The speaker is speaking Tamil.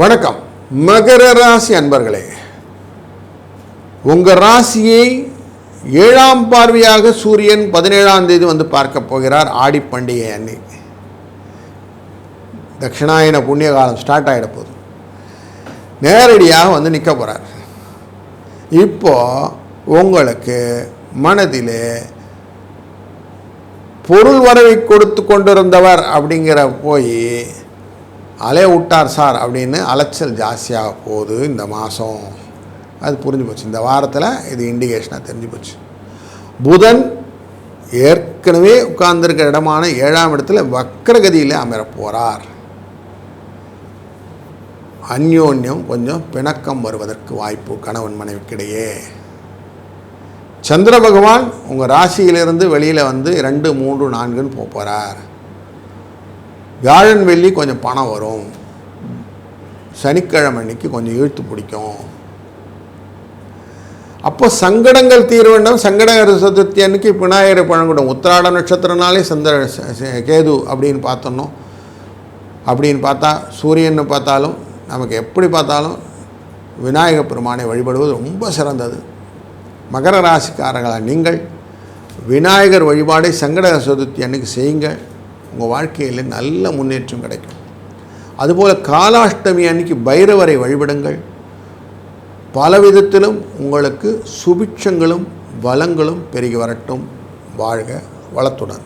வணக்கம். மகர ராசி அன்பர்களே, உங்கள் ராசியை 7ஆம் பார்வையாக சூரியன் 17ஆம் தேதி வந்து பார்க்க போகிறார். ஆடி பண்டிகை அன்னைக்கு தட்சிணாயன புண்ணிய காலம் ஸ்டார்ட் ஆகிட போகுது. நேரடியாக வந்து நிற்க போகிறார். இப்போ உங்களுக்கு மனதிலே பொருள் வரவை கொடுத்து கொண்டிருந்தவர் அப்படிங்கிற போய் அலைய விட்டார் சார் அப்படின்னு அலைச்சல் ஜாஸ்தியாக போகுது இந்த மாதம். அது புரிஞ்சு போச்சு. இந்த வாரத்தில் இது இண்டிகேஷனாக தெரிஞ்சு போச்சு. புதன் ஏற்கனவே உட்கார்ந்துருக்கிற இடமான 7ஆம் இடத்துல வக்ரகதியில் அமர போகிறார். அந்யோன்யம் கொஞ்சம் பிணக்கம் வருவதற்கு வாய்ப்பு கணவன் மனைவிக்கிடையே. சந்திர பகவான் உங்கள் ராசியிலிருந்து வெளியில் வந்து 2, 3, 4ன்னு போகிறார். வியாழன் வெள்ளி கொஞ்சம் பணம் வரும். சனிக்கிழமை அன்னைக்கு கொஞ்சம் இழுத்து பிடிக்கும். அப்போ சங்கடங்கள் தீர வேண்டும். சங்கடகர சதுர்த்தி அன்னைக்கு விநாயகர் பழங்குடம். உத்திராட நட்சத்திரனாலே கேது அப்படின்னு பார்த்தோம். அப்படின்னு பார்த்தா சூரியன்னு பார்த்தாலும் நமக்கு எப்படி பார்த்தாலும் விநாயகர் பெருமானை வழிபடுவது ரொம்ப சிறந்தது. மகர ராசிக்காரர்களாக நீங்கள் விநாயகர் வழிபாடை சங்கடகர சதுர்த்தி அன்னைக்கு செய்யுங்க. உங்கள் வாழ்க்கையில் நல்ல முன்னேற்றம் கிடைக்கும். அதுபோல் காலாஷ்டமி அன்னைக்கு பைரவரை வழிபடுங்கள். பல விதத்திலும் உங்களுக்கு சுபிட்சங்களும் வளங்களும் பெருகி வரட்டும். வாழ்க வளத்துடன்.